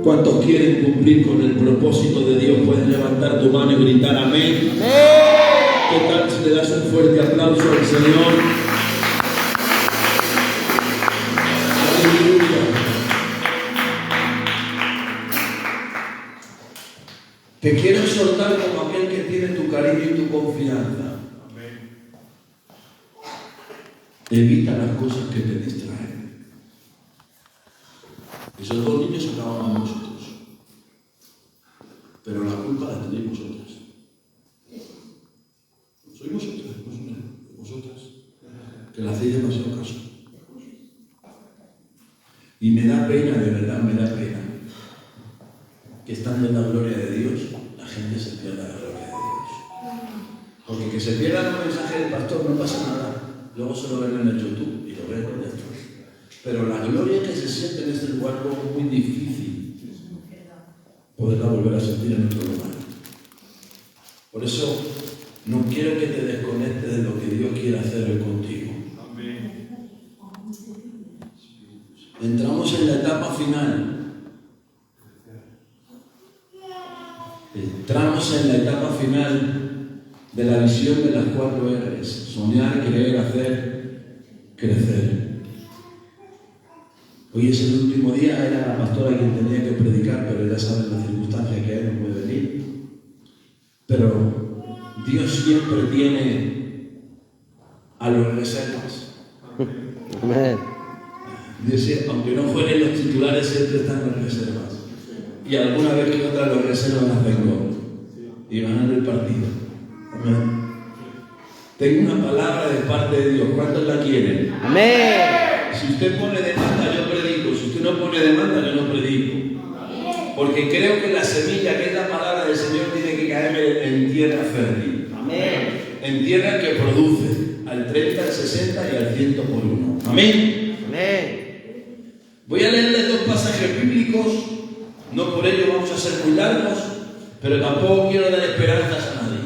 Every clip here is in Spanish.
¿Cuántos quieren cumplir con el propósito de Dios? Pueden levantar tu mano y gritar amén. ¿Qué tal si le das un fuerte aplauso al Señor? Aleluya. Te quiero exhortar como aquel que tiene tu cariño y tu confianza. Evita las cosas que te distraen. Esos dos niños acababan a nosotros. Pero la culpa la tenéis vosotras. Sois vosotras. Que le hacéis demasiado caso. Y me da pena, de verdad me da pena, que estando en la gloria de Dios, la gente se pierda la gloria de Dios. Porque que se pierda el mensaje del pastor no pasa nada. Luego se lo ven en el YouTube y lo ven con esto. Pero la gloria que se siente en este lugar es muy difícil poderla volver a sentir en otro lugar. Por eso no quiero que te desconectes de lo que Dios quiere hacer hoy contigo. Entramos en la etapa final. Entramos en la etapa final de la visión de las 4 R's: soñar, creer, hacer, crecer. Hoy es el último día, era la pastora quien tenía que predicar, pero ya saben las circunstancias que hay, no puede venir. Pero Dios siempre tiene a los reservas. Amén. Dice, aunque no jueguen los titulares, siempre están los reservas. Y alguna vez que otra los reservas hacen gol y ganan el partido. Amén. Tengo una palabra de parte de Dios. ¿Cuántos la quieren? Amén. Si usted pone demanda, yo predico. Si usted no pone demanda, yo no predico. Porque creo que la semilla, que es la palabra del Señor, tiene que caer en tierra fértil. Amén. En tierra que produce al 30, al 60 y al 100 por 1. Amén. Amén. Voy a leerles 2 pasajes bíblicos. No por ello vamos a ser muy largos, pero tampoco quiero dar esperanzas a nadie.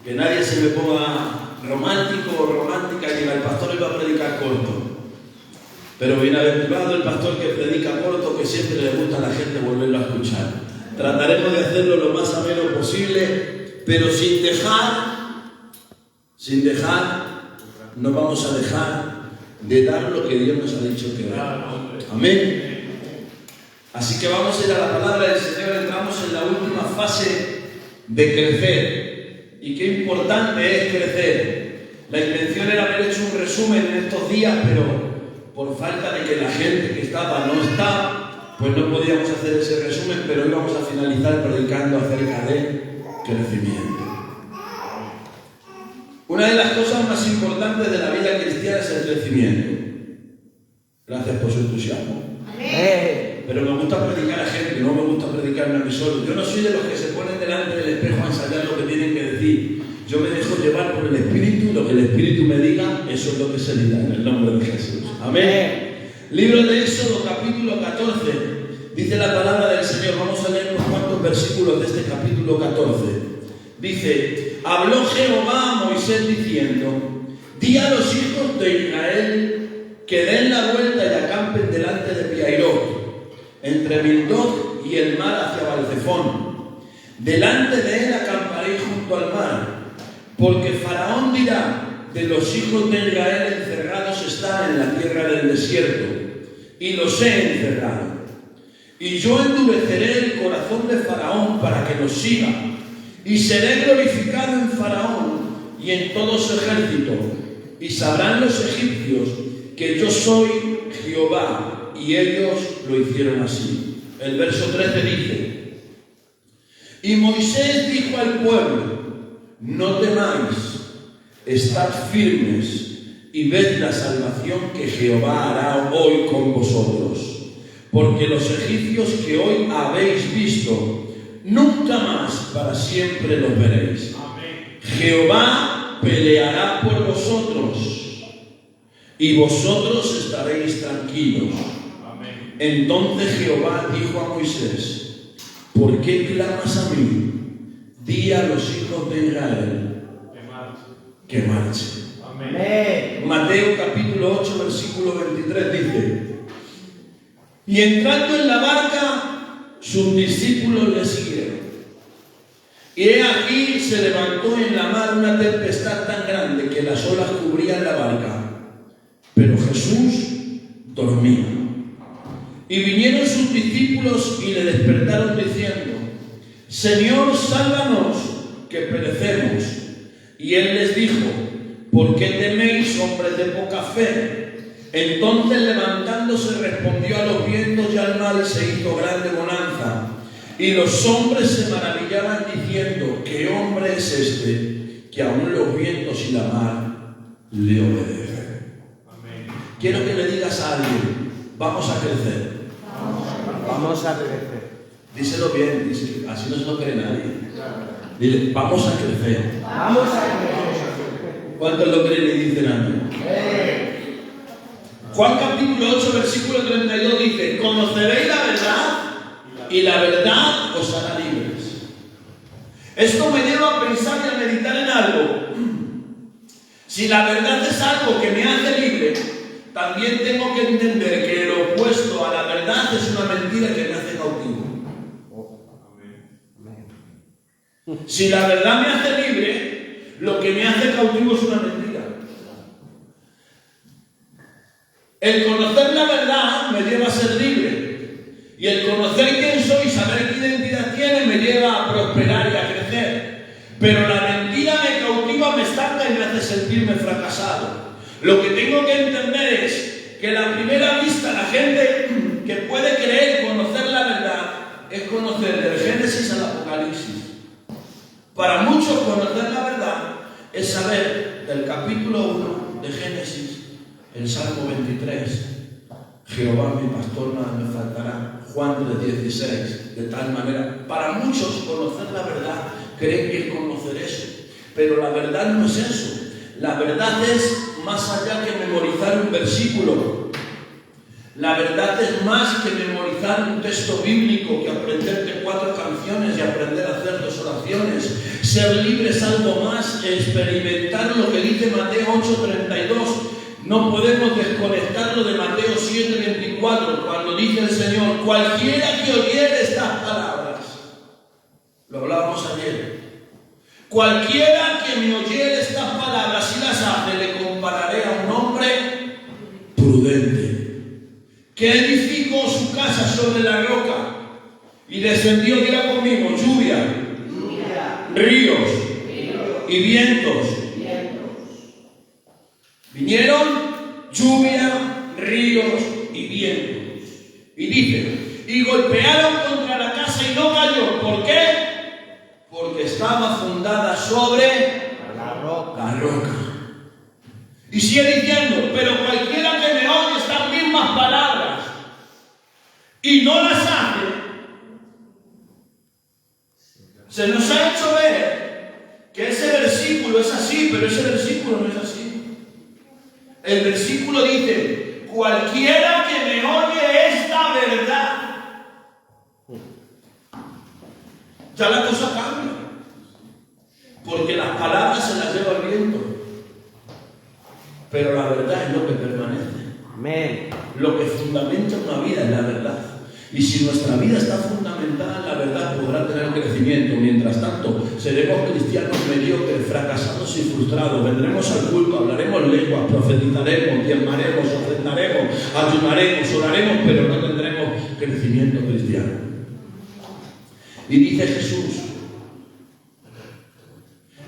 Que nadie se me ponga romántico o romántica y que el pastor iba a predicar corto. Pero bienaventurado el pastor que predica corto, que siempre le gusta a la gente volverlo a escuchar. Trataremos de hacerlo lo más ameno posible, pero sin dejar, no vamos a dejar de dar lo que Dios nos ha dicho que dar. Amén. Así que vamos a ir a la palabra del Señor. Entramos en la última fase de crecer. Y qué importante es crecer. La intención era haber hecho un resumen en estos días, pero por falta de que la gente que estaba no está, pues no podíamos hacer ese resumen, pero hoy vamos a finalizar predicando acerca de crecimiento. Una de las cosas más importantes de la vida cristiana es el crecimiento. Gracias por su entusiasmo. Amén. Pero me gusta predicar a gente, no me gusta predicarme a mí solo. Yo no soy de los que se ponen delante del espejo a ensayar lo que tienen que decir. Yo me dejo llevar por el Espíritu, y lo que el Espíritu me diga, eso es lo que se dirá en el nombre de Jesús. Amén. Libro de Éxodo, capítulo 14. Dice la palabra del Señor. Vamos a leer unos cuantos versículos de este capítulo 14. Dice: habló Jehová a Moisés diciendo: di a los hijos de Israel que den la vuelta y acampen delante de Pihairot, entre Migdol y el mar hacia Balzefón. Delante de él acamparéis junto al mar, porque Faraón dirá: de los hijos de Israel encerrados están en la tierra del desierto, y los he encerrado. Y yo endureceré el corazón de Faraón para que los siga, y seré glorificado en Faraón y en todo su ejército, y sabrán los egipcios que yo soy Jehová. Y ellos lo hicieron así. El verso 13 dice: y Moisés dijo al pueblo: no temáis, estad firmes y ved la salvación que Jehová hará hoy con vosotros, porque los egipcios que hoy habéis visto, nunca más para siempre los veréis. Amén. Jehová peleará por vosotros y vosotros estaréis tranquilos. Amén. Entonces Jehová dijo a Moisés: ¿por qué clamas a mí? Di a los hijos de Israel que marchen. Amén. Mateo capítulo 8 versículo 23 dice: Y entrando en la barca, sus discípulos le siguieron. Y he aquí se levantó en la mar una tempestad tan grande que las olas cubrían la barca. Pero Jesús dormía. Y vinieron sus discípulos y le despertaron diciendo: Señor, sálvanos, que perecemos. Y él les dijo: ¿por qué teméis, hombres de poca fe? Entonces, levantándose, respondió a los vientos y al mar, y se hizo grande bonanza. Y los hombres se maravillaban diciendo: ¿qué hombre es este, que aún los vientos y la mar le obedecen? Amén. Quiero que le digas a alguien: vamos a crecer. Vamos a crecer. Díselo bien, díselo, así no se lo cree nadie. Dile: vamos a crecer. Vamos a crecer. ¿Cuántos lo creen y dicen amén? Juan capítulo 8, versículo 32 dice: conoceréis la verdad y la verdad os hará libres. Esto me lleva a pensar y a meditar en algo. Si la verdad es algo que me hace libre, también tengo que entender que el opuesto a la verdad es una mentira que me hace cautivo. Si la verdad me hace libre, lo que me hace cautivo es una mentira. El conocer la verdad me lleva a ser libre. Y el conocer quién soy y saber qué identidad tiene me lleva a prosperar y a crecer. Pero la mentira me cautiva, me estanca y me hace sentirme fracasado. Lo que tengo que entender es que a la primera vista la gente que puede creer conocer la verdad es conocer del Génesis al Apocalipsis. Para muchos conocer la verdad es saber del capítulo 1 de Génesis, el Salmo 23, Jehová mi pastor, nada me faltará, Juan 3:16, de tal manera. Para muchos conocer la verdad creen que es conocer eso, pero la verdad no es eso. La verdad es más allá que memorizar un versículo. La verdad es más que memorizar un texto bíblico, que aprenderte 4 canciones y aprender a hacer 2 oraciones. Ser libre es algo más, experimentar lo que dice Mateo 8:32. No podemos desconectarlo de Mateo 7:24, cuando dice el Señor: cualquiera que oyere estas palabras. Lo hablábamos ayer. Cualquiera que me oyere estas palabras y las hace, le compararé a un hombre prudente, que edificó su casa sobre la roca, y descendió, diga conmigo, lluvia, ríos y vientos. Vinieron lluvia, ríos y vientos. Y dice: y golpearon contra la casa y no cayó. ¿Por qué? Porque estaba fundada sobre la roca. Y sigue diciendo: pero cualquiera que me oye estas mismas palabras y no las hace, se nos ha hecho ver que ese versículo es así, pero ese versículo no es así. El versículo dice: cualquiera que me oye esta verdad. Ya la cosa cambia, porque las palabras se las lleva el viento, pero la verdad es lo que permanece. Amén. Lo que fundamenta una vida es la verdad. Y si nuestra vida está fundamentada en la verdad, podrá tener crecimiento. Mientras tanto, seremos cristianos mediocres, fracasados y frustrados. Vendremos al culto, hablaremos lenguas, profetizaremos, diezmaremos, ofrendaremos, ayunaremos, oraremos, pero no tendremos crecimiento cristiano. Y dice Jesús: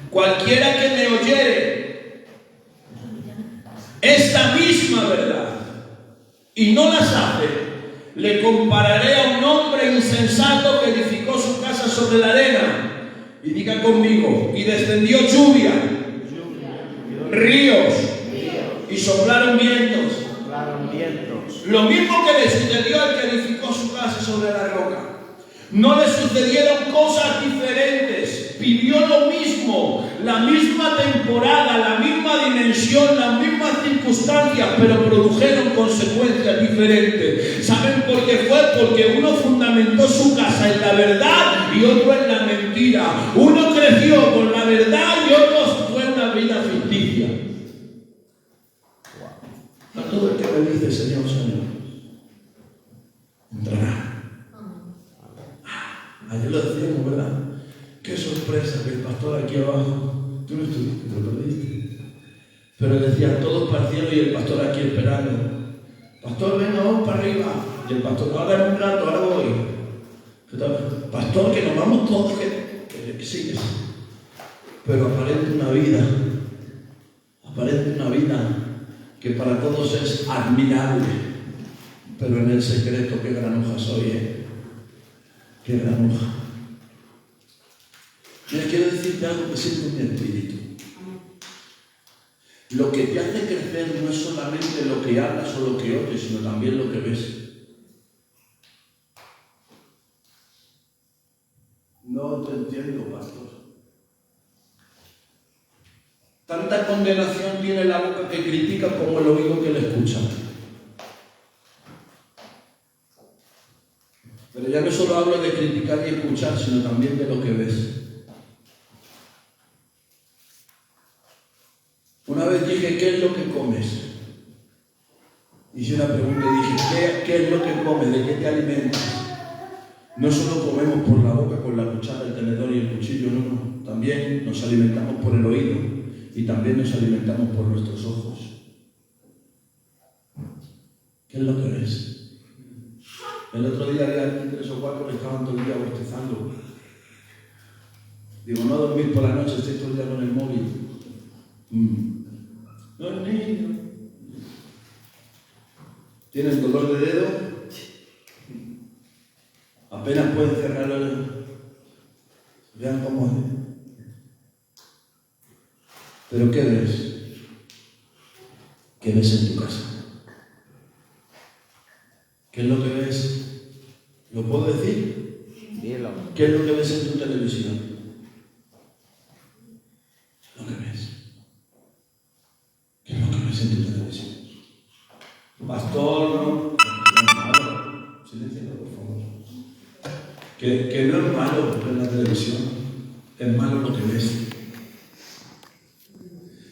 cualquiera que me oyere esta misma verdad y no las hace, le compararé a un hombre insensato que edificó su casa sobre la arena. Y diga conmigo: y descendió lluvia, ríos y soplaron vientos. Lo mismo que le sucedió al que edificó su casa sobre la roca. No le sucedieron cosas diferentes, vivió lo mismo, la misma temporada, la misma dimensión, las mismas circunstancias, pero produjeron consecuencias diferentes. ¿Saben por qué fue? Porque uno fundamentó su casa en la verdad y otro en la mentira. Uno creció con la verdad y otro fue una vida ficticia. A todo el que me dice Señor, Señor. Ayer lo decíamos, ¿verdad? Qué sorpresa que el pastor aquí abajo, tú no estuviste, te lo perdiste. Pero decía, todos partieron y el pastor aquí esperando. Pastor, venga, vamos para arriba. Y el pastor, ahora en un rato, ahora voy. Pastor, que nos vamos todos, que sí. Pero aparente una vida que para todos es admirable. Pero en el secreto, qué gran hoja soy, qué gran hoja. Mira, quiero decirte algo que siento en mi espíritu. Lo que te hace crecer no es solamente lo que hablas o lo que oyes, sino también lo que ves. No te entiendo, pastor. Tanta condenación tiene la boca que critica como el oído que le escucha. Pero ya no solo hablo de criticar y escuchar, sino también de lo que ves. Una vez dije, ¿qué es lo que comes? Hice una pregunta y dije, ¿qué es lo que comes? ¿De qué te alimentas? No solo comemos por la boca, con la cuchara, el tenedor y el cuchillo, no. También nos alimentamos por el oído y también nos alimentamos por nuestros ojos. ¿Qué es lo que ves? El otro día había aquí 3 o 4 que estaban todo el día bostezando. Digo, no dormir por la noche, estoy todo el día con el móvil. Los niños tienen dolor de dedo, apenas pueden cerrar los ojos. Vean cómo es. Pero ¿qué ves? ¿Qué ves en tu casa? ¿Qué es lo que ves? ¿Lo puedo decir? Dilo. ¿Qué es lo que ves en tu televisión? Lo que ves. ¿Qué es lo que ves en tu televisión? Pastor, no es malo. Silencialo, por favor. Que no es malo ver la televisión. Es malo lo que ves.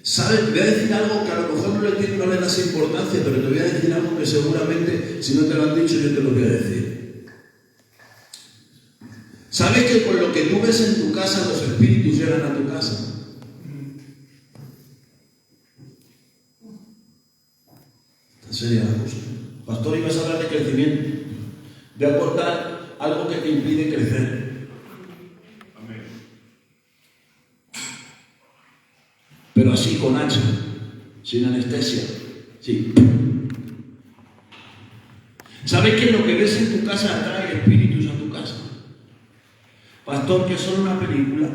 ¿Sabes? Voy a decir algo que a lo mejor no le das importancia, pero te voy a decir algo que seguramente, si no te lo han dicho, yo te lo voy a decir. ¿Sabes que con lo que tú ves en tu casa, los espíritus llegan a tu casa? Esta sería la cosa. Pastor, ibas a hablar de crecimiento. Voy a cortar algo que te impide crecer. Pero así, con hacha, sin anestesia. Sí. ¿Sabes que lo que ves en tu casa atrae espíritus a tu casa? Pastor, que es solo una película.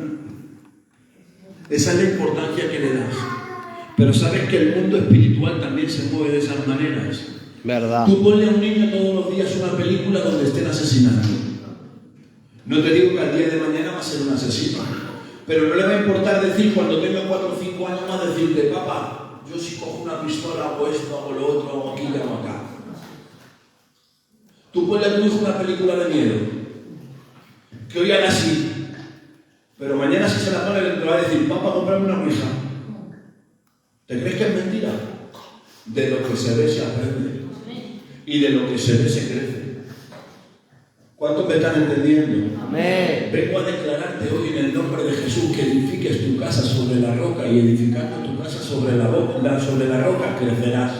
Esa es la importancia que le das. Pero sabes que el mundo espiritual también se mueve de esas maneras. ¿Verdad? Tú ponle a un niño todos los días una película donde estén asesinando. No te digo que al día de mañana va a ser un asesino. Pero no le va a importar decir cuando tenga 4 o 5 años más decirte, papá, yo si cojo una pistola hago esto, hago lo otro, hago aquí, hago acá. Tú ponle a tu hijo una película de miedo, que hoy hará así, pero mañana si se la pone le va a decir, papá, cómprame una ouija. ¿Te crees que es mentira? De lo que se ve se aprende. Y de lo que se ve se crece. ¿Cuántos me están entendiendo? Amén. Vengo a declararte hoy en el nombre de Jesús que edifiques tu casa sobre la roca, y edificando tu casa sobre la roca crecerás.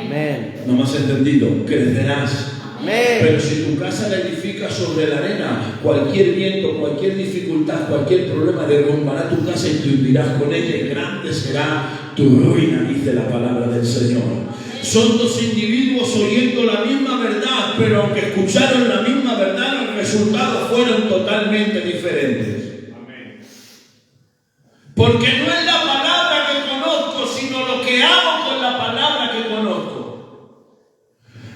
Amén. ¿No me has entendido? Crecerás. Amén. Pero si tu casa la edificas sobre la arena, cualquier viento, cualquier dificultad, cualquier problema derrumbará tu casa y te hundirás con ella, y grande será tu ruina, dice la palabra del Señor. Son 2 individuos oyendo la misma verdad, pero aunque escucharon la misma verdad, los resultados fueron totalmente diferentes. Amén. Porque no es la palabra que conozco, sino lo que hago con la palabra que conozco.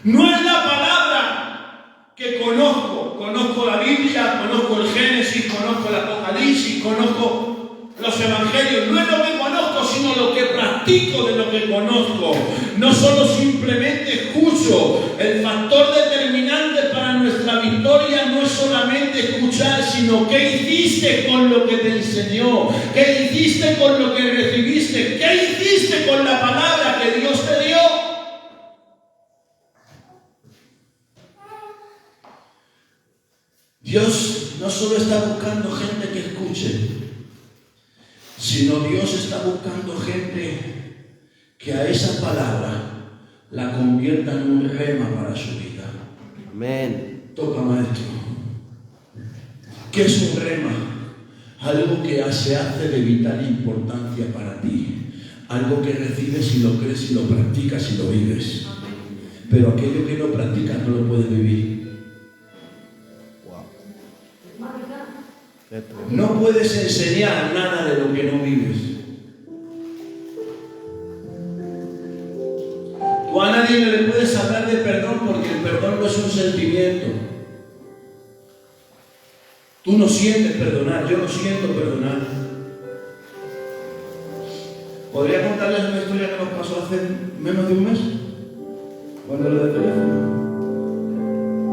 No es la palabra que conozco. Conozco la Biblia, conozco el Génesis, conozco el Apocalipsis, conozco los evangelios. No es lo que conozco, sino lo que practico de lo que conozco. No solo simplemente escucho. El factor determinante para nuestra victoria no es solamente escuchar, sino qué hiciste con lo que te enseñó, qué hiciste con lo que recibiste, qué hiciste con la palabra que Dios te dio. Dios no solo está buscando gente que escuche, sino Dios está buscando gente que a esa palabra la convierta en un rema para su vida. Amén. Toca, maestro. ¿Qué es un rema? Algo que se hace de vital importancia para ti. Algo que recibes y lo crees y lo practicas y lo vives. Pero aquello que no practicas no lo puedes vivir. No puedes enseñar nada de lo que no vives. Tú a nadie no le puedes hablar de perdón porque el perdón no es un sentimiento. Tú no sientes perdonar, yo no siento perdonar. ¿Podría contarles una historia que nos pasó hace menos de un mes? Cuando lo de teléfono.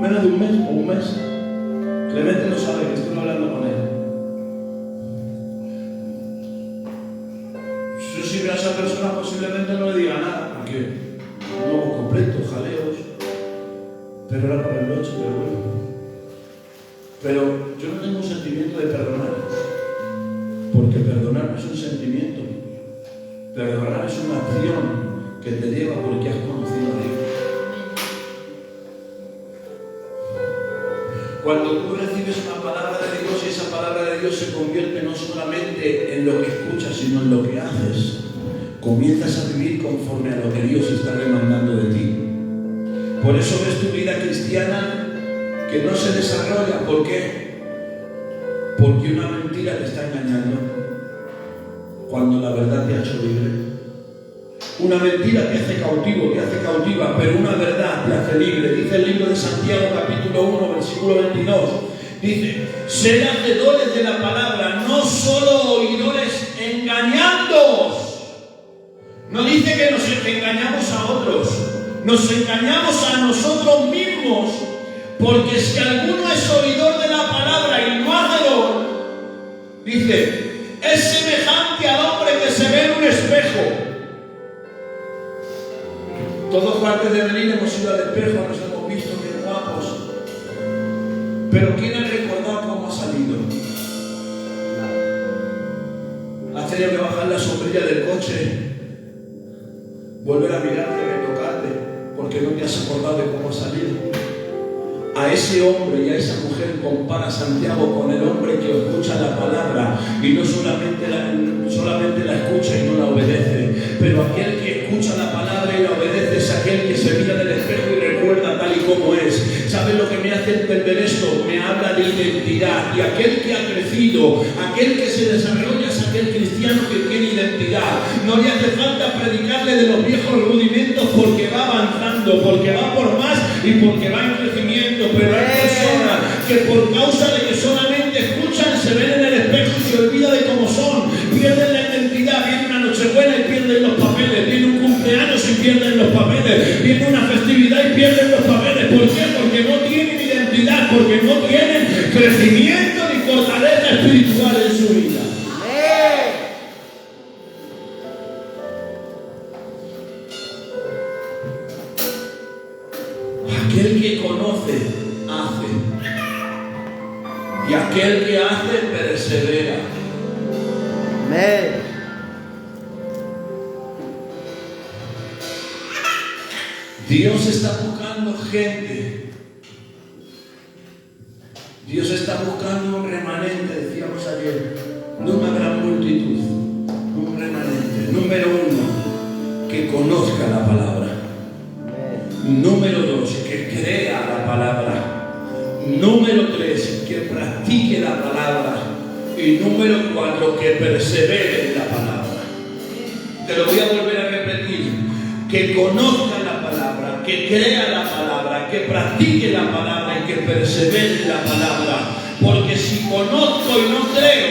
Menos de un mes o un mes. Clemente lo sabe, que estoy hablando con él. Yo si veo a esa persona posiblemente no le diga nada, porque no completo, jaleos. Pero era por el noche, pero bueno. Pero yo no tengo un sentimiento de perdonar, porque perdonar no es un sentimiento. Perdonar es una acción que te lleva porque has conocido a Dios. Cuando tú recibes una palabra de Dios y esa palabra de Dios se convierte no solamente en lo que escuchas, sino en lo que haces, comienzas a vivir conforme a lo que Dios está demandando de ti. Por eso ves tu vida cristiana que no se desarrolla. ¿Por qué? Porque una mentira te está engañando cuando la verdad te ha hecho libre. Una mentira te hace cautivo, te hace cautiva, pero una verdad te hace libre. Dice el libro de Santiago, capítulo 1, versículo 22. Dice: sed hacedores de la palabra, no solo oidores, engañándoos. No dice que nos engañamos a otros, nos engañamos a nosotros mismos. Porque si alguno es oidor de la palabra y no hacedor, dice, es semejante al hombre que se ve en un espejo. Todos antes de venir hemos ido al espejo, nos hemos visto bien guapos. Pero ¿quién ha recordado cómo ha salido? Has tenido que bajar la sombrilla del coche, volver a mirarte, retocarte, porque no te has acordado de cómo ha salido. A ese hombre y a esa mujer compara Santiago con el hombre que escucha la palabra y no solamente la escucha y no la obedece, pero aquel que escucha la palabra y la obedece es aquel que se mira en el espejo y recuerda tal y como es. ¿Sabes lo que me hace entender esto? Me habla de identidad, y aquel que ha crecido, aquel que se desarrolla es aquel cristiano que tiene identidad. No le hace falta predicarle de los viejos rudimentos porque va avanzando, porque va por más y porque va en crecimiento. Pero hay personas que por causa de que solamente escuchan se ven en el espejo y se olvidan de cómo son, pierden la identidad. Viene una Nochebuena y pierden los papeles, viene un cumpleaños y pierden los papeles, viene una festividad y pierden los papeles. ¿Por qué? Porque no tienen identidad, porque no tienen crecimiento ni fortaleza espiritual en su vida. Aquel que conoce, hace. Y aquel que hace, persevera. Amén. Dios está buscando gente. Dios está buscando un remanente, decíamos ayer, no una gran multitud, un remanente. Número 1, que conozca la palabra. Número 2, que crea la palabra. Número 3, que practique la palabra. Y número 4, que persevere en la palabra. Te lo voy a volver a repetir. Que conozca la palabra, que crea la palabra, que practique la palabra y que persevere en la palabra. Porque si conozco y no creo,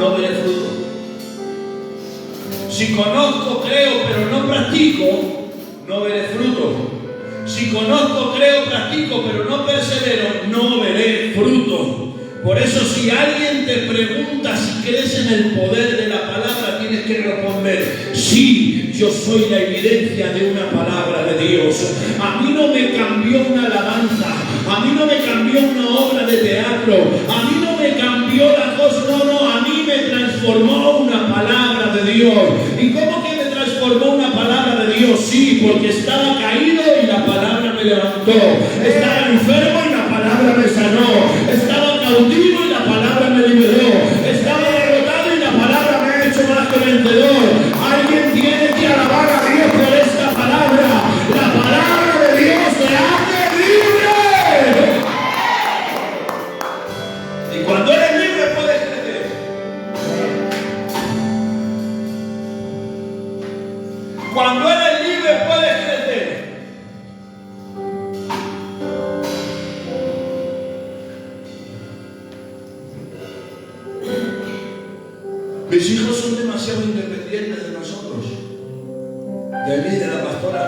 no veré fruto. Si conozco, creo, pero no practico, no veré fruto. Si conozco, creo, practico, pero no persevero, no veré fruto. Por eso, si alguien te pregunta si crees en el poder de la palabra, tienes que responder: sí, yo soy la evidencia de una palabra de Dios. A mí no me cambió una alabanza, a mí no me cambió un Dios. ¿Y cómo que me transformó una palabra de Dios? Sí, porque estaba caído y la palabra me levantó. Estaba enfermo y la palabra me sanó. Estaba cautivo y la palabra me liberó. Estaba derrotado y la palabra me ha hecho más que vencedor. Alguien tiene que alabar a Dios por esta palabra. La palabra de Dios te hace libre. Y cuando eres libre puedes crecer. Cuando eres libre puedes crecer. Mis hijos son demasiado independientes de nosotros, de mí, de la pastora.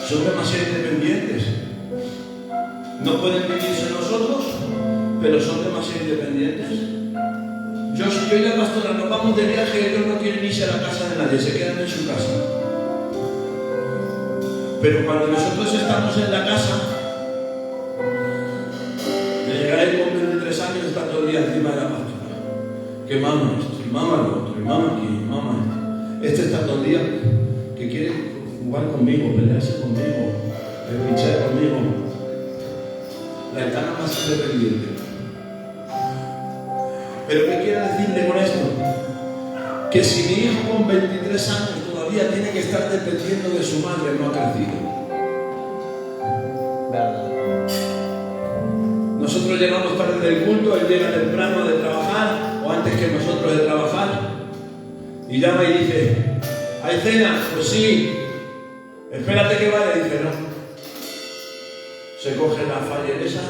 Son demasiado independientes. No pueden vivir sin nosotros, pero son demasiado independientes. Yo y la pastora nos vamos de viaje y ellos no quieren irse a la casa de nadie, se quedan en su casa. Pero cuando nosotros estamos en la casa, le llegará el hombre de 3 años y está todo el día encima de la pastora. Que mama esto, y mama lo otro, y mama aquí, y mama esto. Este está todo el día que quiere jugar conmigo, pelearse conmigo, pinchar conmigo. La etapa más independiente. ¿Pero qué quiero decirle con esto? Que si mi hijo con 23 años todavía tiene que estar dependiendo de su madre, no ha crecido. Verdad. Nosotros llegamos tarde del culto, él llega temprano de trabajar, o antes que nosotros de trabajar, y llama y dice: ¿hay cena? Pues sí. Espérate que vaya. Y dice: no. Se coge la falla esa,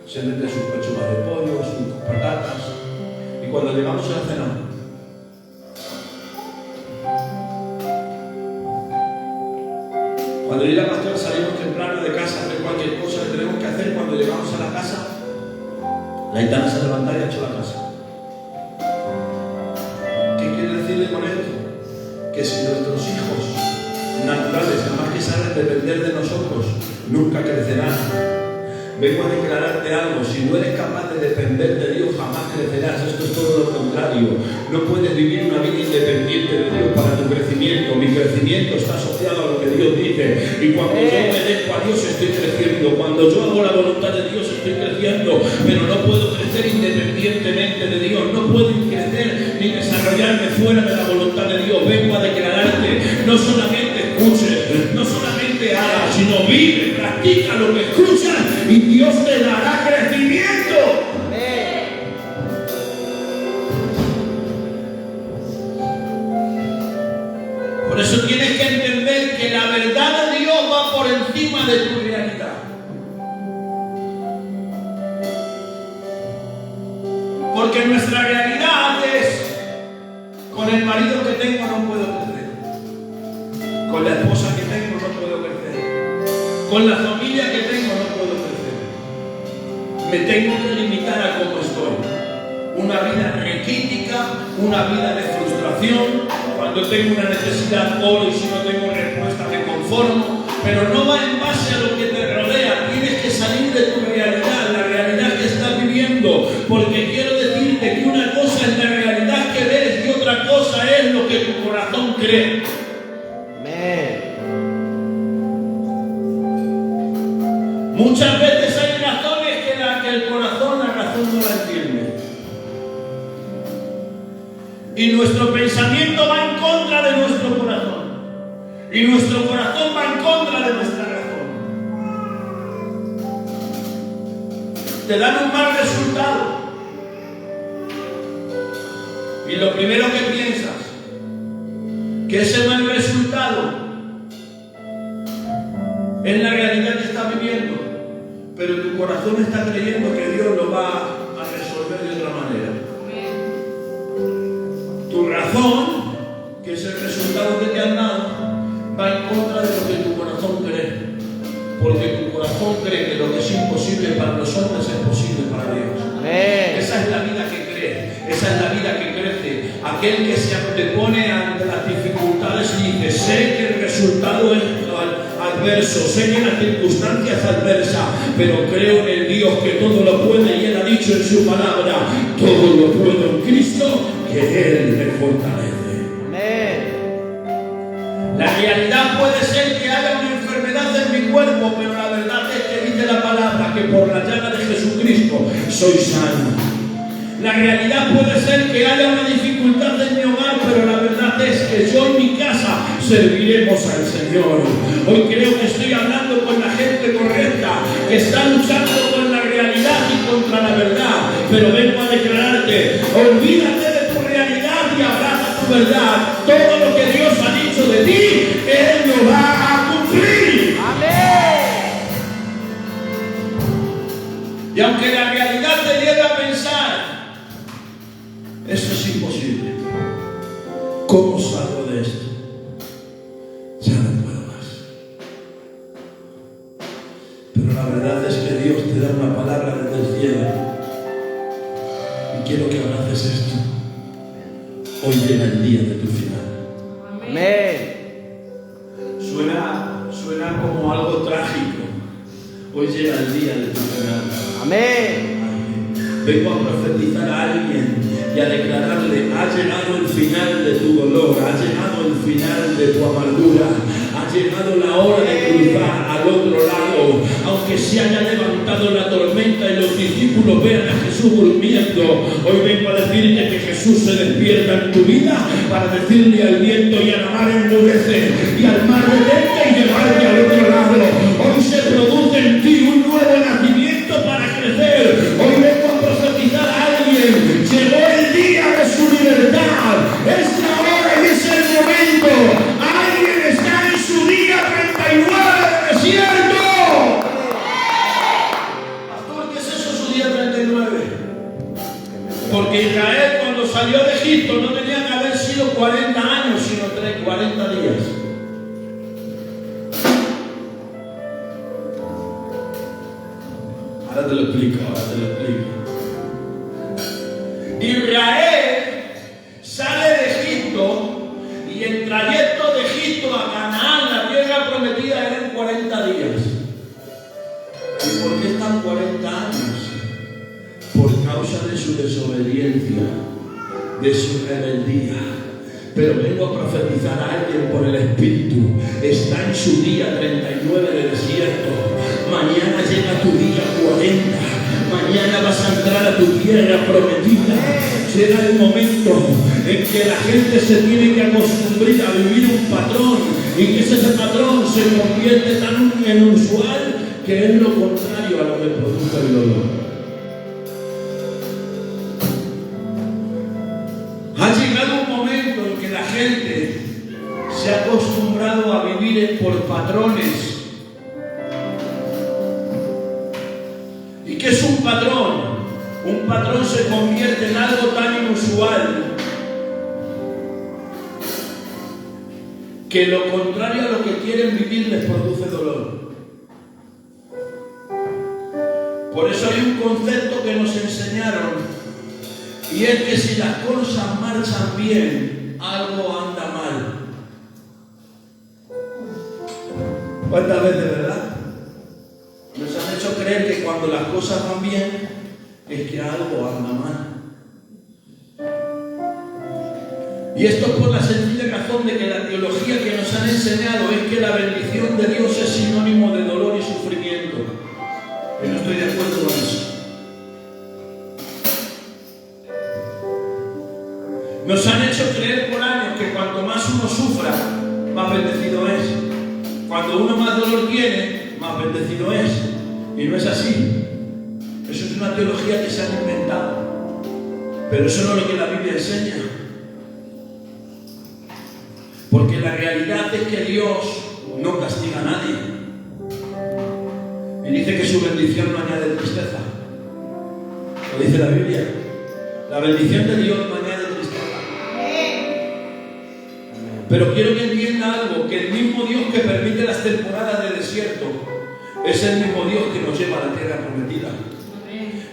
se mete sus pechugas de pollo, sus patatas, y cuando llegamos a la cena, cuando yo y la pastora salimos temprano de casa a hacer cualquier cosa que tenemos que hacer, cuando llegamos a la casa, la Aitana se levanta y ha hecho la casa. ¿Qué quiere decirle con esto? Que si nuestros hijos naturales, además que saben depender de nosotros, nunca crecerán. Vengo a declararte algo: si no eres capaz de depender de Dios, jamás crecerás. Esto es todo lo contrario. No puedes vivir una vida independiente de Dios para tu crecimiento. Mi crecimiento está asociado a lo que Dios dice. Y cuando yo obedezco a Dios, estoy creciendo. Cuando yo hago la voluntad de Dios, estoy creciendo. Pero no puedo crecer independientemente de Dios. No puedo crecer ni desarrollarme fuera de la voluntad de Dios. Vengo a declararte: no solamente escuches, no solamente hagas, sino vive, practica lo que escuchas, y Dios te dará crecimiento. Por eso tienes que entender que la verdad de Dios va por encima de tu realidad. Porque nuestra realidad es: con el marido que tengo no puedo crecer, con la esposa que tengo no puedo crecer, con la familia que tengo no puedo crecer. Me tengo que limitar a cómo estoy. Una vida raquítica, una vida de frustración. Cuando tengo una necesidad, oro, y si no tengo respuesta me conformo. Pero no va en base a lo que te rodea. Tienes que salir de tu realidad, la realidad que estás viviendo. Porque quiero decirte que una cosa es la realidad que ves y otra cosa es lo que tu corazón cree. Muchas veces hay razones que el corazón, la razón no la entiende. Y nuestro pensamiento va en contra de nuestro corazón. Y nuestro corazón va en contra de nuestra razón. Te dan un mal resultado. Y lo primero que piensas, que ese mal resultado es la realidad que estás viviendo, pero tu corazón está creyendo que Dios lo va a resolver de otra manera. Tu razón, que es el resultado que te han dado, va en contra de lo que tu corazón cree. Porque tu corazón cree que lo que es imposible para los hombres es posible para Dios. Esa es la vida que cree, esa es la vida que crece. Aquel que se antepone ante las dificultades y dice: sé que el resultado es adverso, sé que las circunstancias adversas, pero creo en el Dios que todo lo puede, y Él ha dicho en su palabra: todo lo puedo en Cristo que que Él me fortalece. La realidad puede ser que haya una enfermedad en mi cuerpo, pero la verdad es que dice la palabra que por la llaga de Jesucristo soy sano. La realidad puede ser que haya una dificultad en mi hogar, pero la verdad es que yo en mi casa serviremos al Señor. Hoy creo que estoy hablando con la gente correcta, que está luchando con la realidad y contra la verdad. Pero vengo a declararte, olvídate de tu realidad y abraza tu verdad. Todo lo que Dios ha dicho de ti, Él lo va a cumplir. Amén. Y aunque la realidad te lleve a pensar, esto es imposible, ¿cómo salgo de esto? Ya no puedo más. Pero la verdad es que Dios te da una palabra desde el cielo y quiero que abraces esto. Hoy llega el día de tu final. Amén. Suena como algo trágico. Hoy llega el día de tu final. Amén. Vengo a profetizar a alguien y a declararle: ha llegado el final de tu dolor, ha llegado el final de tu amargura, ha llegado la hora de cruzar al otro lado. Aunque se haya levantado la tormenta y los discípulos vean a Jesús durmiendo, hoy vengo a decirte que Jesús se despierta en tu vida para decirle al viento y a la mar: enmudece, y al mar: detente, y llevarte al otro lado. Hoy se produce en ti un nuevo nacimiento para crecer. Hoy vengo a profetizar a alguien: llegó el día de su libertad, es la hora y es el momento. Alguien está en su día 39 de desierto. Pastor, ¿qué es eso, su día 39? Porque Israel, cuando salió de Egipto, no tenía que haber sido 40 años, sino 40 días. Ahora te lo explico. Israel sale de Egipto y el trayecto de Egipto a Canaán, la tierra prometida, eran 40 días. ¿Y por qué están 40 años? Por causa de su desobediencia, de su rebeldía. Pero vengo a profetizar a alguien por el Espíritu: está en su día 39 de desierto. Mañana llega tu día 40. Mañana vas a entrar a tu tierra prometida. Será el momento en que la gente se tiene que acostumbrar a vivir un patrón, y que ese patrón se convierte tan inusual que es lo contrario a lo que produce el dolor. Ha llegado un momento en que la gente se ha acostumbrado a vivir por patrones. ¿Y qué es un patrón? Un patrón se convierte en algo tan inusual que lo contrario a lo que quieren vivir les produce dolor. Por eso hay un concepto que nos enseñaron, y es que si las cosas marchan bien, algo anda mal. ¿Cuántas veces, verdad? Nos han hecho creer que cuando las cosas van bien, es que algo anda mal. Y esto es por la sencilla razón de que la teología que nos han enseñado es que la bendición de Dios es sinónimo de dolor y sufrimiento. Yo no estoy de acuerdo con eso. Nos han hecho creer por años que cuanto más uno sufra, más bendecido es. Cuando uno más dolor tiene, más bendecido es. Y no es así. Eso es una teología que se han inventado. Pero eso no es lo que la Biblia enseña. Porque la realidad es que Dios no castiga a nadie. Y dice que su bendición no añade tristeza. Lo dice la Biblia. La bendición de Dios no añade tristeza. Pero quiero que entienda algo, que el mismo Dios que permite las temporadas de desierto es el mismo Dios que nos lleva a la tierra prometida.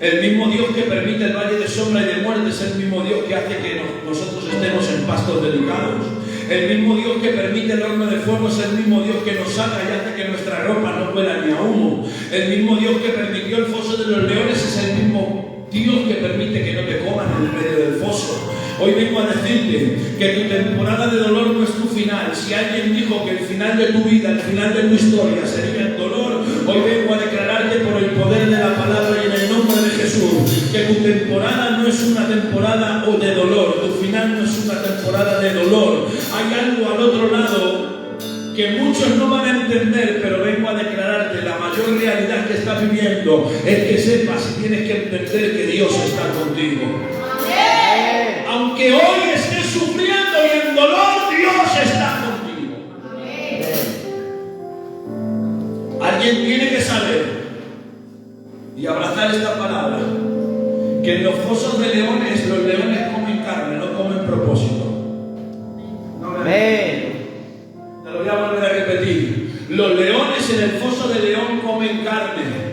El mismo Dios que permite el valle de sombra y de muerte es el mismo Dios que hace que nosotros estemos en pastos delicados. El mismo Dios que permite el horno de fuego es el mismo Dios que nos saca y hace que nuestra ropa no huela ni a humo. El mismo Dios que permitió el foso de los leones es el mismo Dios que permite que no te coman en el medio del foso. Hoy vengo a decirte que tu temporada de dolor no es tu final. Si alguien dijo que el final de tu vida, el final de tu historia sería el dolor, hoy vengo a declararte por el poder de la palabra y en el nombre de Jesús que tu temporada no es una temporada de dolor, tu final no es una temporada de dolor. Hay algo al otro lado que muchos no van a entender, pero vengo a declararte la mayor realidad que estás viviendo es que sepas y tienes que entender que Dios está contigo. Amén. Aunque hoy estés sufriendo y en dolor, Dios está contigo. Alguien tiene que saber y abrazar esta palabra, que en los fosos de leones, los leones comen carne, no comen propósito. Amén. Te lo voy a volver a repetir. Los leones en el foso de león comen carne.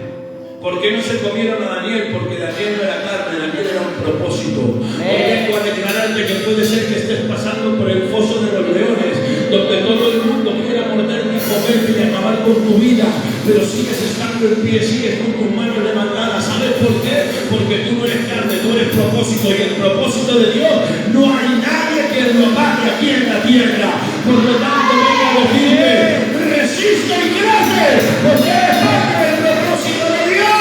¿Por qué no se comieron a Daniel? Porque Daniel no era carne, Daniel era un propósito. Hoy vengo a declararte que puede ser que estés pasando por el foso de los leones, donde todo el mundo quiera morderte y comerte y acabar con tu vida, pero sigues estando en pie, sigues con tus manos levantadas. ¿Sabes por qué? Porque tú no eres carne, tú eres propósito, y el propósito de Dios no hay nadie que lo pague aquí en la tierra. Por lo tanto, vengo a decirte, resiste y crece, porque eres parte del propósito de Dios.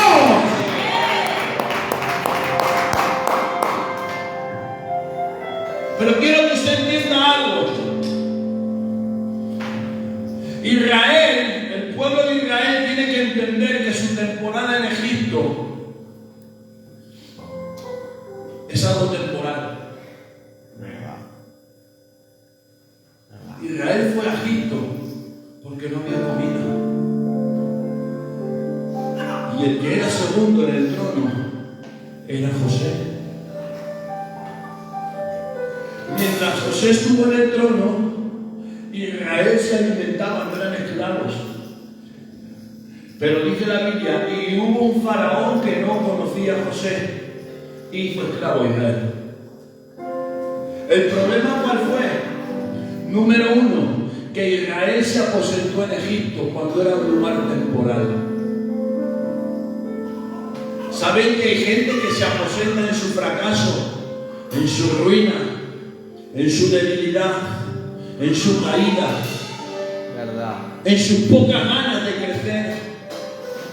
Pero quiero que usted entienda algo. Israel, el pueblo de Israel tiene que entender que su temporada en Egipto es algo temporal. Israel fue a Egipto porque no había comida. Y el que era segundo en el trono era José. Mientras José estuvo en el trono, Israel se alimentaba, no eran esclavos. Pero dice la Biblia, y hubo un faraón que no conocía a José, y fue esclavo de Israel. ¿El problema cuál fue? Número uno, que Israel se aposentó en Egipto cuando era un lugar temporal. ¿Saben que hay gente que se aposenta en su fracaso, en su ruina, en su debilidad, en su caída, Verdad. en sus pocas ganas de crecer?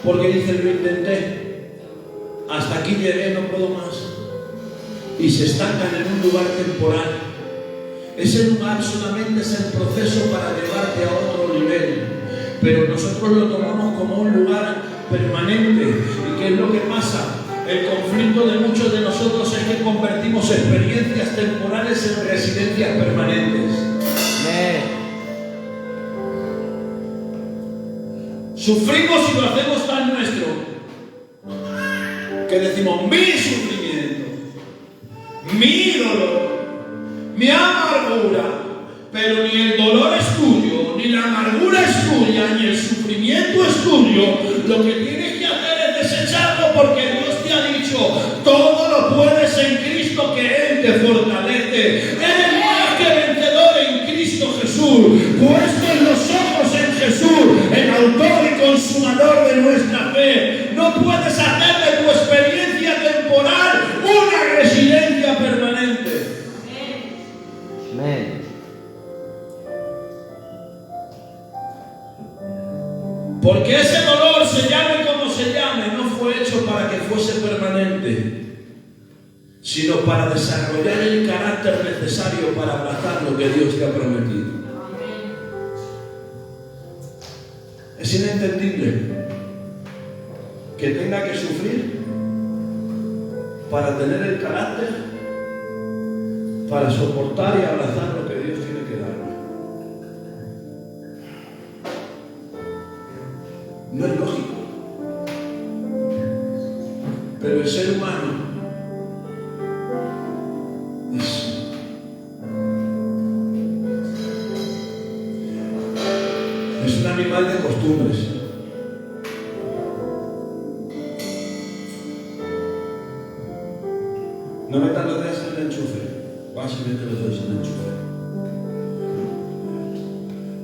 Porque dicen, lo intenté, hasta aquí llegué, no puedo más. Y se estancan en un lugar temporal. Ese lugar solamente es el proceso para llevarte a otro nivel, pero nosotros lo tomamos como un lugar permanente. ¿Y qué es lo que pasa? El conflicto de muchos de nosotros es que convertimos experiencias temporales en residencias permanentes. Amén. Sufrimos y lo hacemos tan nuestro que decimos mi sufrimiento, mi dolor, mi amargura, pero ni el dolor es tuyo, ni la amargura es tuya, ni el sufrimiento es tuyo. Lo que tienes que hacer es desecharlo, porque Dios te ha dicho, todo lo puedes en Cristo que Él te fortalece. Eres más que vencedor en Cristo Jesús. Puestos los ojos en Jesús, el autor y consumador de nuestra fe. No puedes hacer de tu experiencia temporal una residencia permanente. Amén. Porque ese dolor, se llame como se llame, no fue hecho para que fuese permanente, sino para desarrollar el carácter necesario para abrazar lo que Dios te ha prometido. Es inentendible que tenga que sufrir para tener el carácter, para soportar y abrazar lo que Dios tiene que darme. No es lógico. Pero el ser humano es un animal de costumbres. No metas los dedos en el enchufe. Vas y metes los dedos en el enchufe.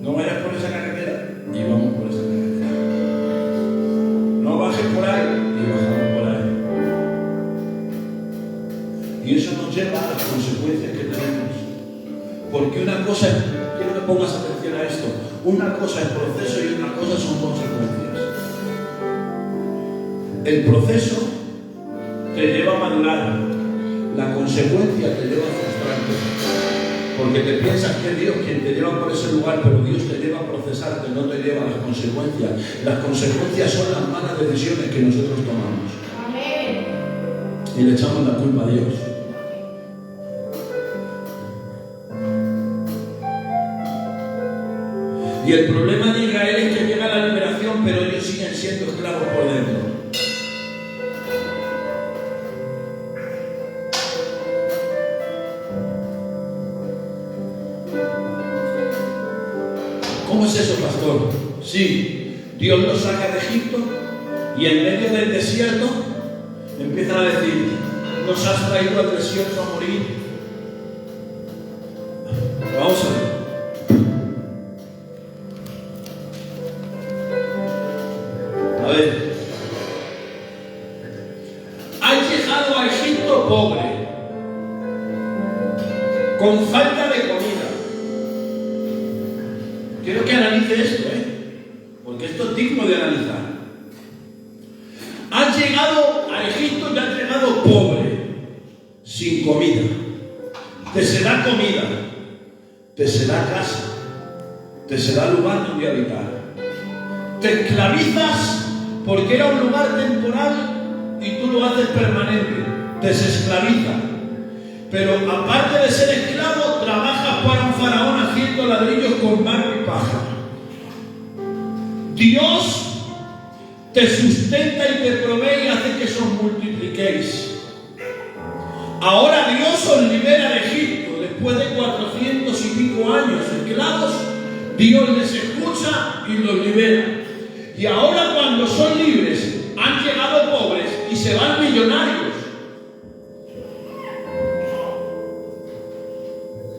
No vayas por esa carretera y vamos por esa carretera. No bajes por ahí y bajamos por ahí. Y eso no nos lleva a las consecuencias que tenemos. Porque una cosa es, quiero que pongas atención a esto, una cosa es proceso y una cosa son consecuencias. El proceso te lleva a madurar, la consecuencia te lleva a frustrarte. Porque te piensas que es Dios quien te lleva por ese lugar, pero Dios te lleva a procesarte, no te lleva a las consecuencias. Las consecuencias son las malas decisiones que nosotros tomamos. Amén. Y le echamos la culpa a Dios. Y el problema de Israel es que llega la liberación, pero ellos siguen siendo esclavos por dentro. ¿Cómo es eso, pastor? Sí, Dios los saca de Egipto y en medio del desierto empiezan a decir: nos has traído al desierto a morir. Vamos a ver. A ver. Has llegado a Egipto pobre, con falta de comida. Quiero que analice esto, porque esto es digno de analizar. Has llegado a Egipto y has llegado pobre, sin comida. Te será comida, te será casa, te será lugar donde habitar. Te esclavizas porque era un lugar temporal y tú lo haces permanente. Te esclaviza. Pero aparte de ser esclavo, trabajas para un faraón haciendo ladrillos con barro y paja. Dios te sustenta y te provee y hace que os multipliquéis. Ahora Dios os libera de Egipto. Después de 400 y pico años esclavos, Dios les escucha y los libera. Y ahora cuando son libres, han llegado pobres y se van millonarios.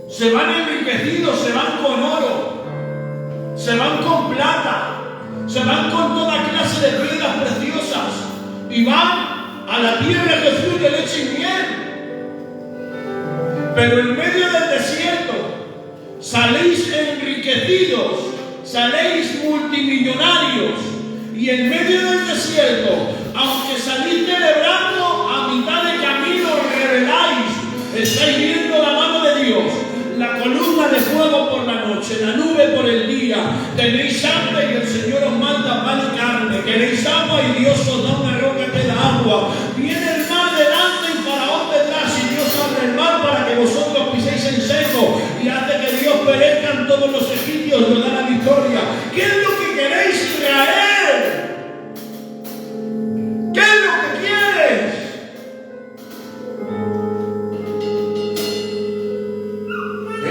Se van enriquecidos, se van con oro, se van con plata, se van con toda clase de piedras preciosas y van a la tierra que fluye leche y miel. Pero en medio del desierto saléis enriquecidos, saléis multimillonarios, y en medio del desierto, aunque salís celebrando, a mitad de camino reveláis, estáis viendo la mano de Dios. La columna de fuego por la noche, la nube por el día. Tenéis hambre y el Señor os manda pan y carne. Queréis agua y Dios os da una roca que da agua. Viene el mar delante y Faraón detrás, y Dios abre el mar para que vosotros piséis en seco y hace que Dios perezcan todos los egipcios y os da la victoria. ¿Qué es lo que queréis, Israel? ¿Qué es lo que quieres?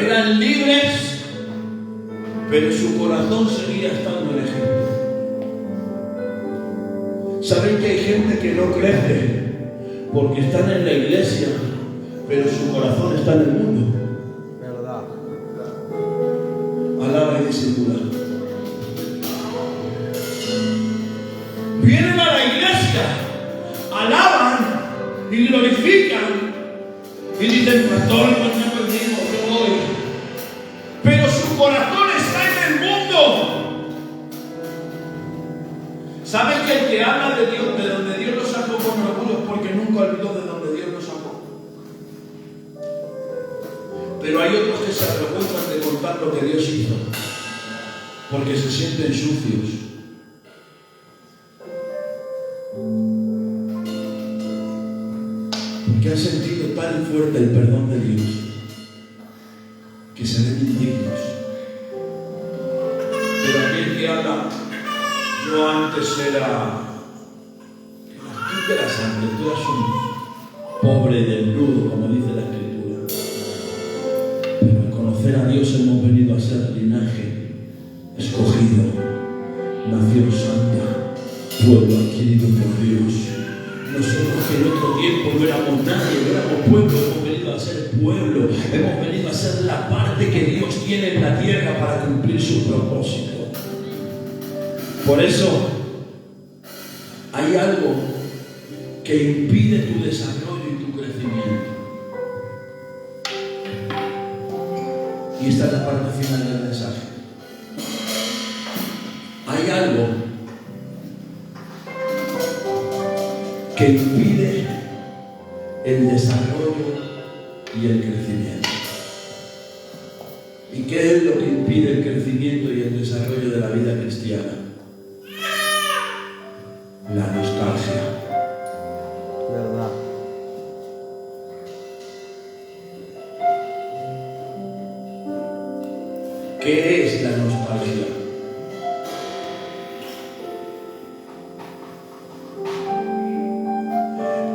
Eran libres, pero su corazón seguía estando en Egipto. ¿Saben que hay gente que no crece porque están en la iglesia, pero su corazón está en el mundo? Verdad. Alaba y discípula. Vienen a la iglesia, alaban y glorifican y dicen: pastor, cuenta conmigo, yo voy. Pero su corazón está en el mundo. ¿Sabes que el que habla de Dios, de donde Dios lo sacó con orgullo, es porque nunca olvidó de donde Dios lo sacó? Pero hay otros que se avergüenzan de contar lo que Dios hizo, porque se sienten sucios. Porque han sentido tan fuerte el perdón de Dios que se ven indignos. Pero aquel que habla: yo antes era tú de la sangre, tú eras un pobre desnudo, como dice la Escritura. Pero al conocer a Dios hemos venido a ser linaje escogido, nación santa, pueblo adquirido por Dios. Nosotros que en otro tiempo no éramos nadie, no éramos pueblo, hemos venido a ser pueblo, hemos venido a ser la parte que Dios tiene en la tierra para cumplir su propósito. Por eso hay algo que impide tu desarrollo y tu crecimiento. esta es la parte final del mensaje. Hay algo que impide el desarrollo y el crecimiento. ¿Y qué es lo que impide el crecimiento y el desarrollo de la vida cristiana? La nostalgia. ¿Verdad? ¿Qué es la nostalgia?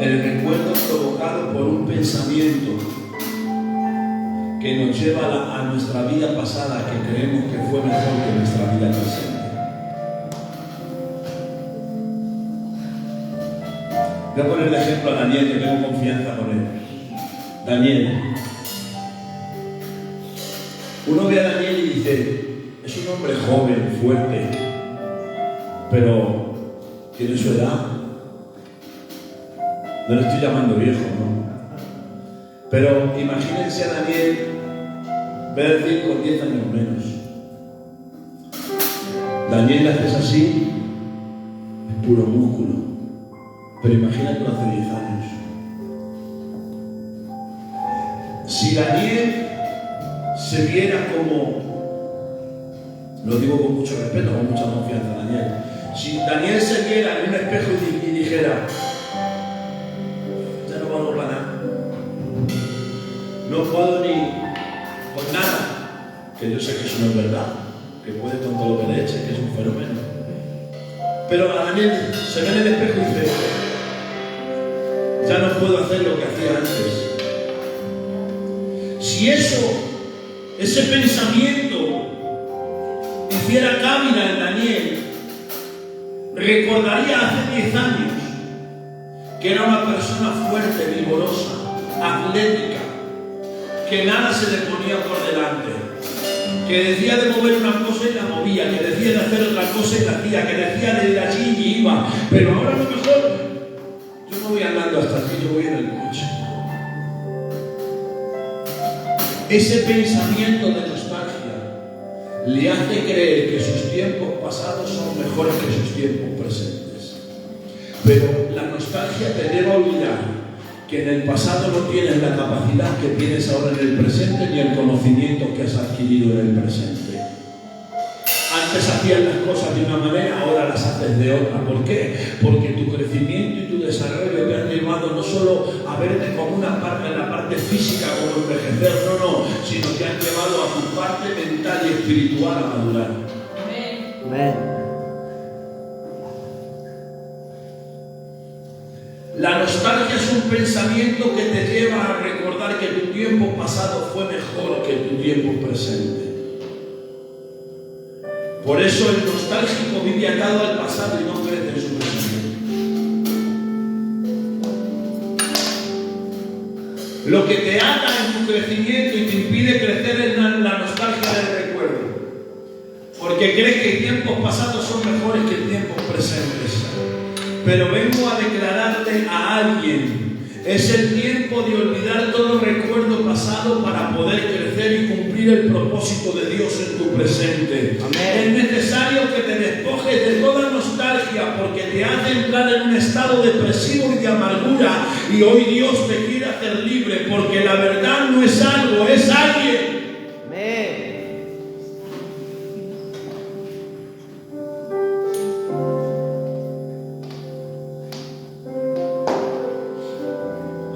El recuerdo provocado por un pensamiento que nos lleva a nuestra vida pasada, que creemos que fue mejor que nuestra vida presente. Voy a poner de ejemplo a Daniel, que tengo confianza con él. Daniel. Uno ve a Daniel y dice, es un hombre joven, fuerte, pero tiene su edad. No le estoy llamando viejo, ¿no? Pero imagínense a Daniel, voy a decir, con 10 años menos. Daniel le haces así, es puro músculo. Pero imagínate hace 10 años. Si Daniel se viera como, lo digo con mucho respeto, con mucha confianza, Daniel. Si Daniel se viera en un espejo y dijera, ya no valgo para nada, no puedo ni con nada, que yo sé que eso no es verdad, que puede con todo lo que le eche, que es un fenómeno. Pero a Daniel se ve en el espejo y dice, ya no puedo hacer lo que hacía antes. Si ese pensamiento hiciera cabida en Daniel, recordaría hace 10 años que era una persona fuerte, vigorosa, atlética, que nada se le ponía por delante, que decía de mover una cosa y la movía, que decía de hacer otra cosa y la hacía, que decía de ir allí y iba. Pero ahora a lo mejor yo no voy andando hasta aquí, yo voy en el coche. Ese pensamiento de nostalgia le hace creer que sus tiempos pasados son mejores que sus tiempos presentes. Pero la nostalgia te lleva a olvidar que en el pasado no tienes la capacidad que tienes ahora en el presente ni el conocimiento que has adquirido en el presente. Antes hacías las cosas de una manera, ahora las haces de otra. ¿Por qué? Porque tu crecimiento y tu desarrollo te han llevado no solo a verte como una parte en la parte física, como envejecer, no, sino que han llevado a tu parte mental y espiritual a madurar. Amén. La nostalgia es un pensamiento que te lleva a recordar que tu tiempo pasado fue mejor que tu tiempo presente. Por eso el nostálgico vive atado al pasado y no crece en su presente. Lo que te ata en tu crecimiento y te impide crecer es la nostalgia del recuerdo. Porque crees que tiempos pasados son mejores que tiempos presentes. Pero vengo a declararte a alguien. Es el tiempo de olvidar todo recuerdo pasado para poder crecer y cumplir el propósito de Dios en tu presente. Amén. Es necesario que te despojes de toda nostalgia porque te hace entrar en un estado depresivo y de amargura. Y hoy Dios te quiere hacer libre porque la verdad no es algo, es alguien. Amén.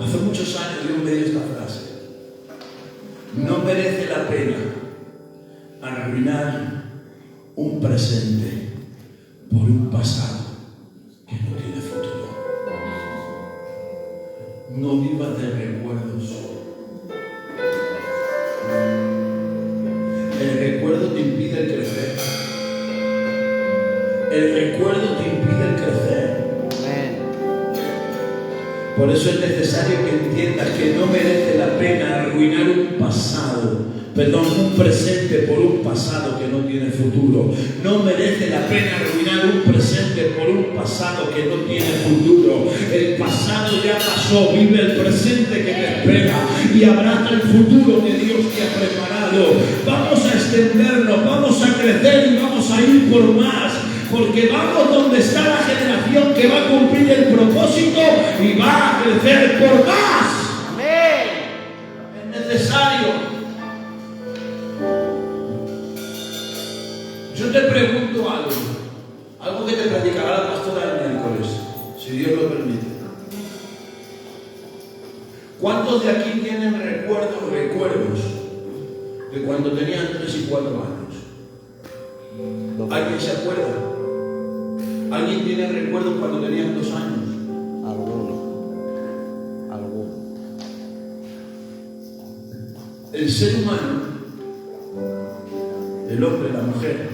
Hace muchos años yo me di esta frase. No merece la pena arruinar un presente por un pasado que no tiene futuro. No vivas de recuerdos. El recuerdo te impide el crecer. El recuerdo te impide el crecer. Por eso es necesario que entiendas que no merece la pena arruinar un presente por un pasado que no tiene futuro. No merece la pena arruinar un presente por un pasado que no tiene futuro. El pasado ya pasó, vive el presente que te espera y abraza el futuro que Dios te ha preparado. Vamos extendernos, vamos a crecer y vamos a ir por más. Porque vamos donde está la generación que va a cumplir el propósito y va a crecer por más. Amén. Es necesario. Yo te pregunto algo que te platicará la pastora el miércoles, si Dios lo permite. ¿Cuántos de aquí tienen recuerdos de cuando tenían 3 y 4 años? ¿Alguien se acuerda? ¿Alguien tiene recuerdos cuando tenían 2 años? Alguno. El ser humano, el hombre, la mujer,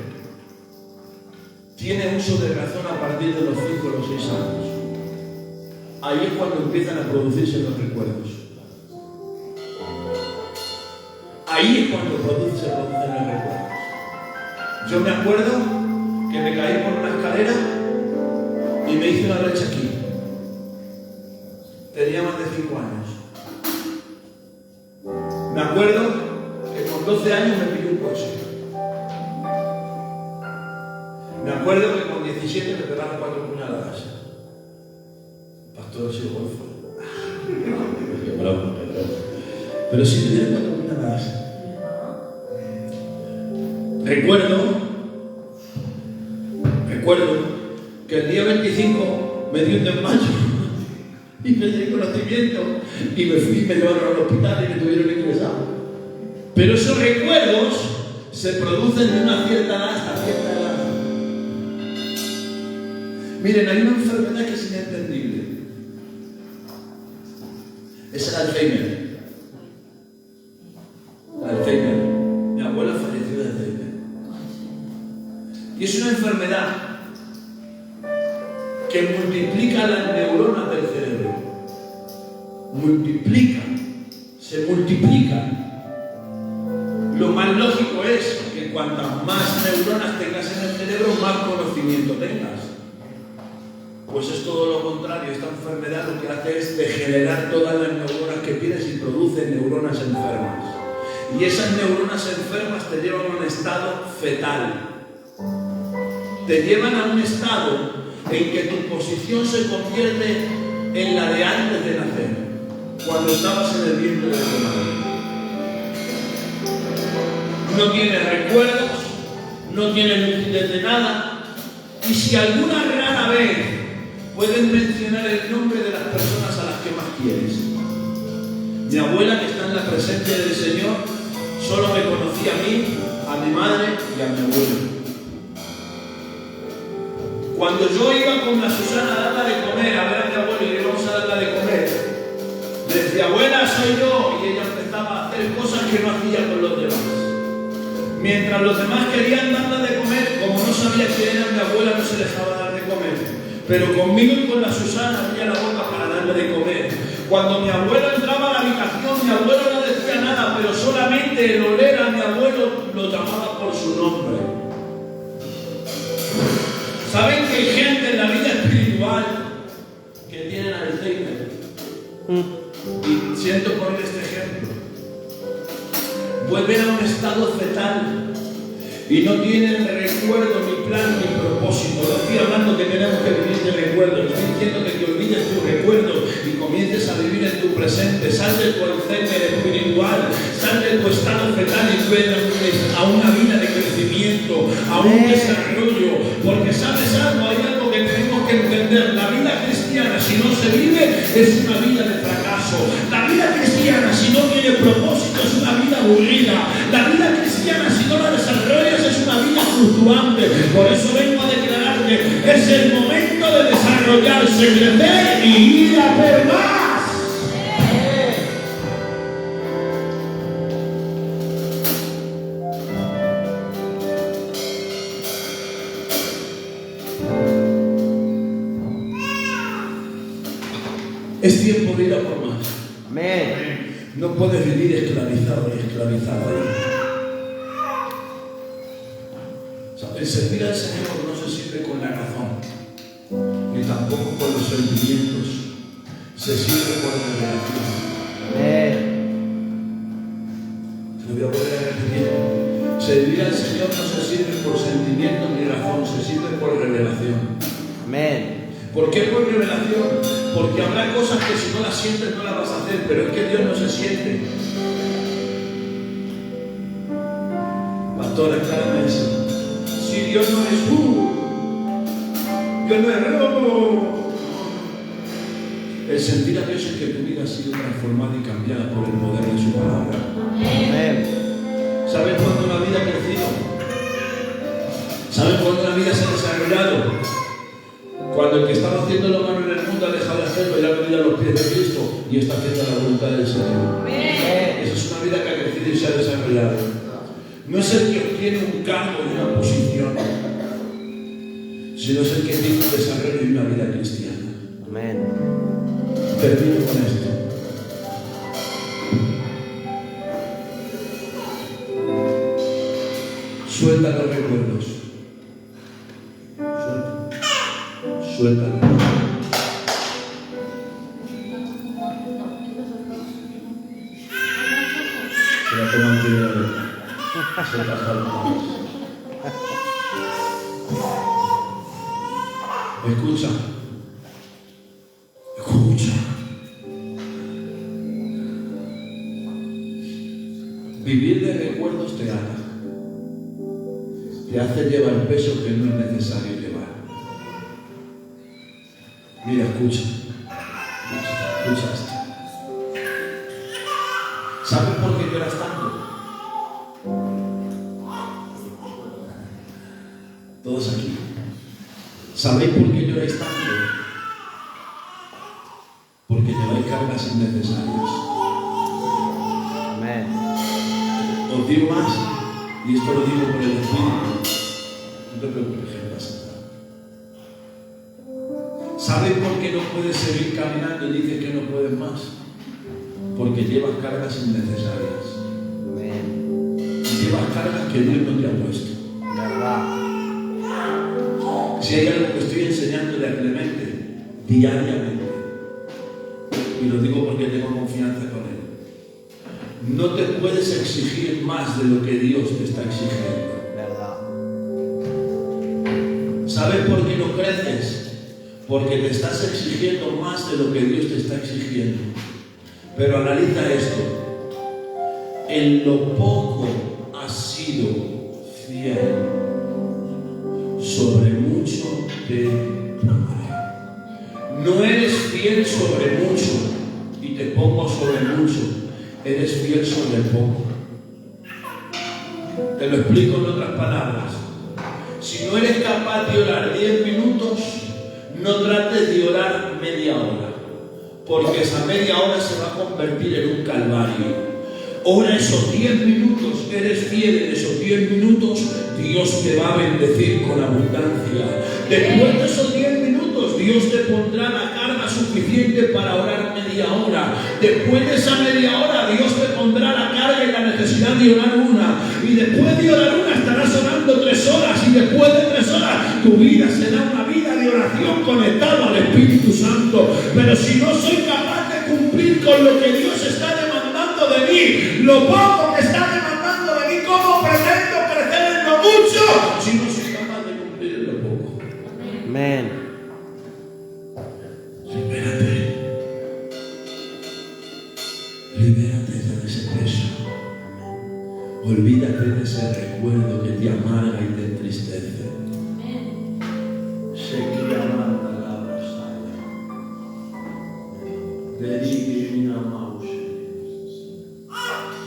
tiene uso de razón a partir de los 5 o los 6 años. Ahí es cuando empiezan a producirse los recuerdos. Ahí es cuando se producen los recuerdos. Yo me acuerdo que me caí por una escalera y me hice una brecha aquí. Tenía más de 5 años. Me acuerdo que con 12 años me pilló un coche. Me acuerdo que con 17 me pegaron 4 puñaladas. Pastor, soy golfo. Pero si me dieron 4 puñaladas. Recuerdo que el día 25 me dio un desmayo y me di conocimiento y me fui y me llevaron al hospital y me tuvieron ingresado. Pero esos recuerdos se producen de una cierta edad hasta cierta edad. Miren, hay una enfermedad que es inentendible. Es el Alzheimer. El Alzheimer. Mi abuela falleció de Alzheimer. Y es una enfermedad que multiplica las neuronas del cerebro. Se multiplican. Lo más lógico es que cuantas más neuronas tengas en el cerebro, más conocimiento tengas. Pues es todo lo contrario. Esta enfermedad lo que hace es degenerar todas las neuronas que tienes y produce neuronas enfermas. Y esas neuronas enfermas te llevan a un estado fetal. Te llevan a un estado en que tu posición se convierte en la de antes de nacer, cuando estabas en el vientre de tu madre. No tienes recuerdos, no tienes lucidez de nada, y si alguna rara vez puedes mencionar el nombre de las personas a las que más quieres. Mi abuela, que está en la presencia del Señor, solo me conocía a mí, a mi madre y a mi abuelo. Cuando yo iba con la Susana a darla de comer, a ver a mi abuelo y le íbamos a darla de comer, le decía, abuela, soy yo, y ella empezaba a hacer cosas que no hacía con los demás. Mientras los demás querían darla de comer, como no sabía quién era mi abuela, no se dejaba dar de comer. Pero conmigo y con la Susana abría la boca para darle de comer. Cuando mi abuelo entraba a la habitación, mi abuelo no decía nada, pero solamente el oler a mi abuelo lo llamaba por su nombre. ¿Saben que hay gente en la vida espiritual que tienen Alzheimer? Y siento poner este ejemplo. Vuelven a un estado fetal y no tienen recuerdo, ni plan, ni propósito. No estoy hablando que tenemos que vivir de recuerdos. Estoy diciendo que te olvides tus recuerdos y comiences a vivir en tu presente. Sal de tu Alzheimer espiritual, sal de tu estado fetal y ven a una vida de crecimiento, a un desarrollo. Porque sabes algo, hay algo que tenemos que entender. La vida cristiana, si no se vive, es una vida de fracaso. La vida cristiana, si no tiene propósito, es una vida aburrida. La vida cristiana, si no la desarrollas, es una vida fluctuante. Por eso vengo a declararte, es el momento de desarrollarse, crecer y ir a por más. Es tiempo de ir a por más. Amén. No puedes vivir esclavizado y esclavizado. O sea, el servir al Señor no se sirve con la razón, ni tampoco con los sentimientos. Se sirve con la realidad. Amén. Te lo voy a volver a repetir. Servir al Señor no se sirve por sentimiento ni razón, se sirve por revelación. Amén. ¿Por qué por revelación? Porque habrá cosas que si no las sientes no las vas a hacer, pero es que Dios no se siente. Pastor, aclárame eso. Si Dios no es Dios no es el sentir a Dios es que tu vida ha sido transformada y cambiada por el poder de su palabra. Amén. ¿Sabes cuándo la vida ha crecido? ¿Sabes cuándo la vida se ha desarrollado? Cuando el que estaba haciendo lo malo en el mundo ha dejado de hacerlo y ha venido a los pies de Cristo y está haciendo la voluntad del Señor. Esa es una vida que ha crecido y se ha desarrollado. No es el que obtiene un cargo y una posición, sino es el que tiene un desarrollo y una vida cristiana. Amén. Termino con esto. Suelta los recuerdos. Suéltalo. Se la toman de la boca. Se pasa los manos. Escucha. Escucha. Vivir de recuerdos te ata. Te hace llevar peso que no es necesario llevar. Mira, escucha esto. ¿Sabes por qué lloras tanto? Todos aquí. ¿Sabéis por qué lloráis tanto? Porque lleváis cargas innecesarias. Amén. Os digo más, y esto lo digo por el Espíritu. No te preocupes, gente. ¿Sabes por qué no puedes seguir caminando y dices que no puedes más? Porque llevas cargas innecesarias. Amén. Llevas cargas que Dios no te ha puesto. ¿Verdad? Si hay algo que estoy enseñándole a Clemente diariamente, y lo digo porque tengo confianza con él, no te puedes exigir más de lo que Dios te está exigiendo. ¿Verdad? ¿Sabes por qué no creces? Porque te estás exigiendo más de lo que Dios te está exigiendo. Pero analiza esto. En lo poco has sido fiel, sobre mucho te pondré. No eres fiel sobre mucho y te pongo sobre mucho. Eres fiel sobre poco. Te lo explico en otras palabras. Si no eres capaz de orar 10 minutos, no trates de orar media hora, porque esa media hora se va a convertir en un calvario. Ora esos 10 minutos, eres fiel en esos 10 minutos, Dios te va a bendecir con abundancia. Después de esos 10 minutos, Dios te pondrá la carga suficiente para orar media hora. Después de esa media hora, Dios te pondrá la carga y la necesidad de orar una. Y después de orar una, estarás orando 3 horas. Y después de 3 horas, tu vida será una vida de oración conectada al Espíritu Santo. Pero si no soy capaz de cumplir con lo que Dios está demandando de mí, lo poco que está demandando de mí, ¿cómo pretendo crecer en lo mucho si no soy capaz de cumplir en lo poco? Amén. Libérate de ese peso. Olvídate de ese recuerdo que te amarga y te entristece. Se quiere amar palabras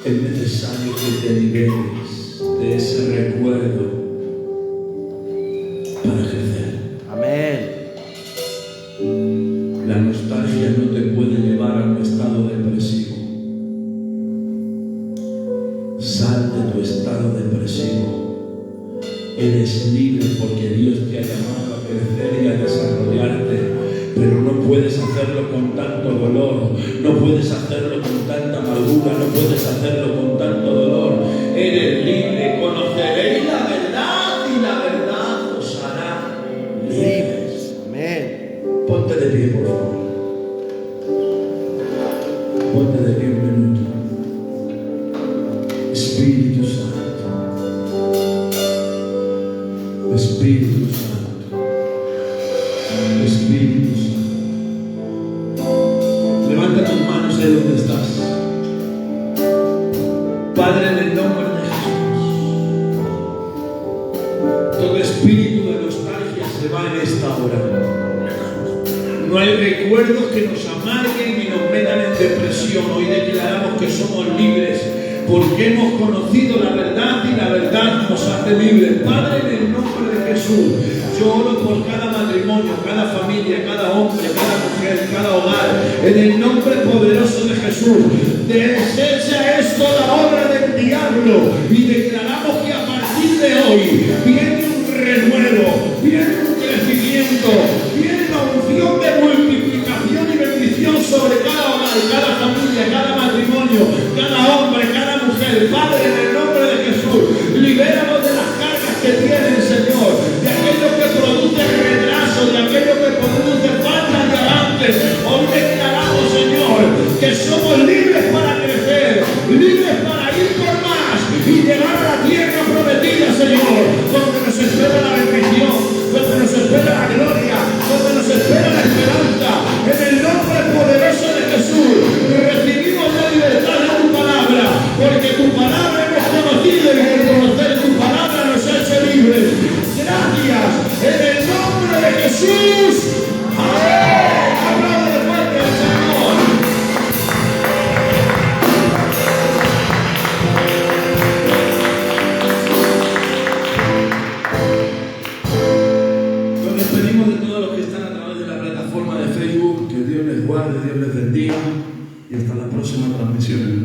es necesario que te liberes de ese recuerdo para crecer. Amén. La nostalgia no te puede llevar a un estado depresivo. Sal de tu estado depresivo. Eres libre porque Dios te ha llamado a crecer y a desarrollarte, pero no puedes hacerlo con tanto dolor, no puedes hacerlo con tanta amargura, no puedes hacerlo con tanto dolor. Eres libre, conoceréis la verdad y la verdad os hará libres. Amén. Ponte de pie, por favor. Ponte de pie un minuto. Espíritu Santo. No hay recuerdos que nos amarguen y nos metan en depresión. Hoy declaramos que somos libres porque hemos conocido la verdad y la verdad nos hace libres. Padre, en el nombre de Jesús, yo oro por cada matrimonio, cada familia, cada hombre, cada mujer, cada hogar. En el nombre poderoso de Jesús, desecha esto la obra del diablo y declaramos que a partir de hoy viene un renuevo, viene un crecimiento, viene la unción de multiplicación y bendición sobre cada hogar, cada familia, cada matrimonio, cada hombre, cada mujer. Padre, en el nombre de Jesús, libéranos de las cargas que tienen, Señor, de aquello que produce retraso, de aquello que produce falta de avance. Hoy declaramos, Señor, que somos libres para crecer, libres para ir por más y llegar a la tierra prometida, Señor, donde nos espera la bendición, donde nos espera la gloria, donde nos espera la esperanza. En el nombre poderoso de Jesús, recibimos la libertad de tu palabra, porque tu palabra hemos conocido y al conocer tu palabra nos ha hecho libres. Gracias, en el nombre de Jesús. ¡Amén! ¡Aplaude fuerte al Señor! Nos despedimos de todos los que están a través de la plataforma de Facebook. Que Dios les guarde, Dios les bendiga y hasta la próxima transmisión.